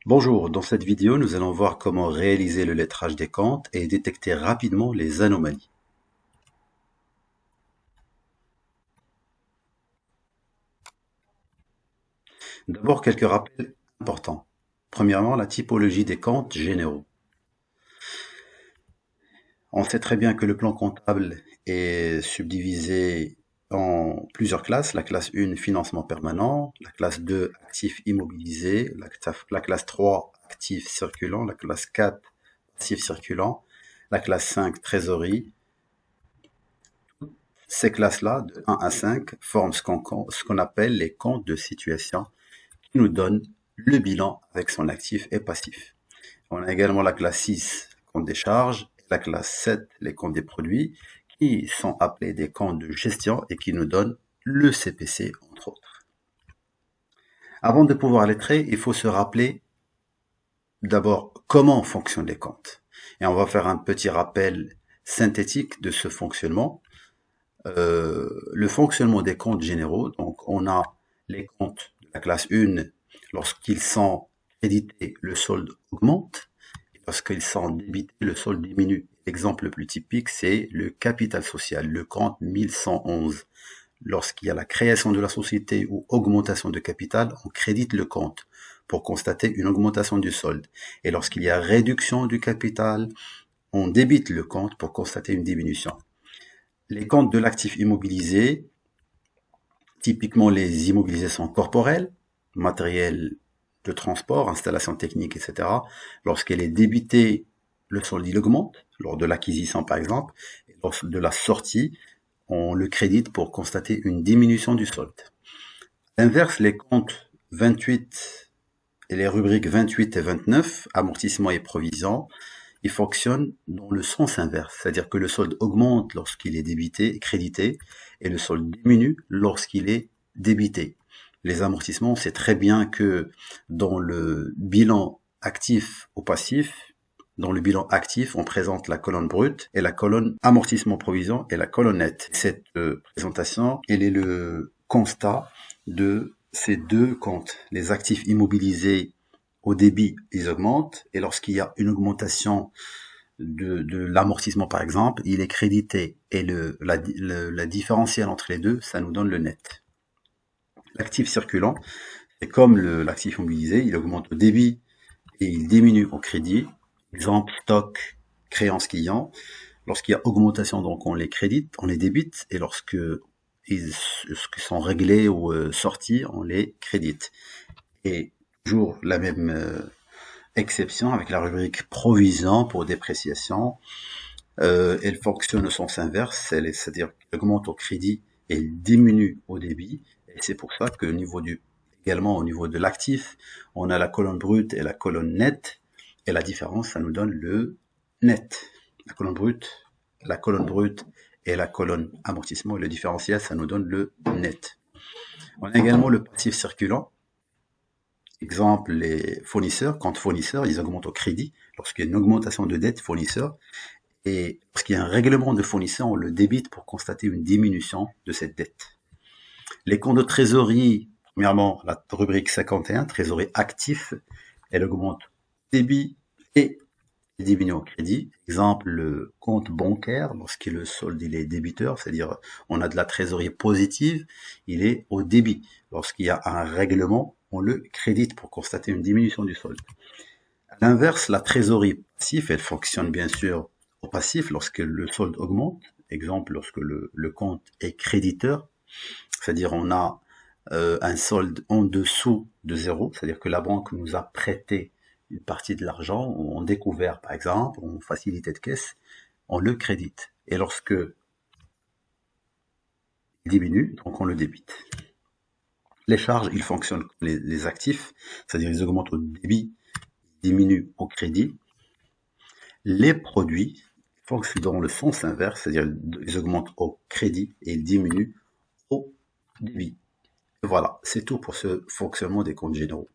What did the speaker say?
Bonjour, dans cette vidéo, nous allons voir comment réaliser le lettrage des comptes et détecter rapidement les anomalies. D'abord, quelques rappels importants. Premièrement, la typologie des comptes généraux. On sait très bien que le plan comptable est subdivisé en plusieurs classes. La classe 1, financement permanent, la classe 2, actifs immobilisés, la classe 3, actifs circulants, la classe 4, passifs circulants, la classe 5, trésorerie. Ces classes-là, de 1 à 5, forment ce qu'on appelle les comptes de situation, qui nous donnent le bilan avec son actif et passif. On a également la classe 6, compte des charges, et la classe 7, les comptes des produits, qui sont appelés des comptes de gestion et qui nous donnent le CPC, entre autres. Avant de pouvoir lettrer, il faut se rappeler d'abord comment fonctionnent les comptes. Et on va faire un petit rappel synthétique de ce fonctionnement. Le fonctionnement des comptes généraux, donc on a les comptes de la classe 1, lorsqu'ils sont crédités, le solde augmente, et lorsqu'ils sont débités, le solde diminue. L'exemple le plus typique, c'est le capital social, le compte 1111. Lorsqu'il y a la création de la société ou augmentation de capital, on crédite le compte pour constater une augmentation du solde. Et lorsqu'il y a réduction du capital, on débite le compte pour constater une diminution. Les comptes de l'actif immobilisé, typiquement les immobilisations corporelles, matériel de transport, installation technique, etc. Lorsqu'elle est débitée, le solde il augmente, lors de l'acquisition par exemple, et lors de la sortie, on le crédite pour constater une diminution du solde. À l'inverse, les comptes 28 et les rubriques 28 et 29, amortissement et provision, il fonctionne dans le sens inverse, c'est-à-dire que le solde augmente lorsqu'il est débité, crédité, et le solde diminue lorsqu'il est débité. Les amortissements, c'est très bien que dans le bilan actif ou passif, dans le bilan actif, on présente la colonne brute et la colonne amortissement-provision et la colonne nette. Cette présentation, elle est le constat de ces deux comptes. Les actifs immobilisés au débit, ils augmentent, et lorsqu'il y a une augmentation de l'amortissement, par exemple, il est crédité, et la différentielle entre les deux, ça nous donne le net. L'actif circulant, c'est comme l'actif immobilisé, il augmente au débit et il diminue au crédit. Exemple, stock, créance client. Lorsqu'il y a augmentation, donc on les crédite, on les débite, et lorsque ils sont réglés ou sortis, on les crédite. Et toujours la même exception avec la rubrique provision pour dépréciation. Elle fonctionne au sens inverse, c'est-à-dire qu'elle augmente au crédit et elle diminue au débit. Et c'est pour ça que également au niveau de l'actif, on a la colonne brute et la colonne nette, et la différence, ça nous donne le net. La colonne brute et la colonne amortissement, et le différentiel, ça nous donne le net. On a également le passif circulant. Exemple, les fournisseurs, compte fournisseurs, ils augmentent au crédit lorsqu'il y a une augmentation de dette fournisseur, et lorsqu'il y a un règlement de fournisseur, on le débite pour constater une diminution de cette dette. Les comptes de trésorerie, premièrement, la rubrique 51, trésorerie actif, elle augmente au débit et diminue au crédit. Exemple, le compte bancaire, lorsque le solde il est débiteur, c'est-à-dire on a de la trésorerie positive, il est au débit. Lorsqu'il y a un règlement, on le crédite pour constater une diminution du solde. À l'inverse, la trésorerie passive, elle fonctionne bien sûr au passif lorsque le solde augmente. Exemple, lorsque le compte est créditeur, c'est-à-dire on a un solde en dessous de zéro, c'est-à-dire que la banque nous a prêté une partie de l'argent, en découvert par exemple, en facilité de caisse, on le crédite. Et lorsque il diminue, donc on le débite. Les charges, ils fonctionnent comme les actifs, c'est-à-dire ils augmentent au débit, diminuent au crédit. Les produits fonctionnent dans le sens inverse, c'est-à-dire ils augmentent au crédit et ils diminuent au débit. Et voilà, c'est tout pour ce fonctionnement des comptes généraux.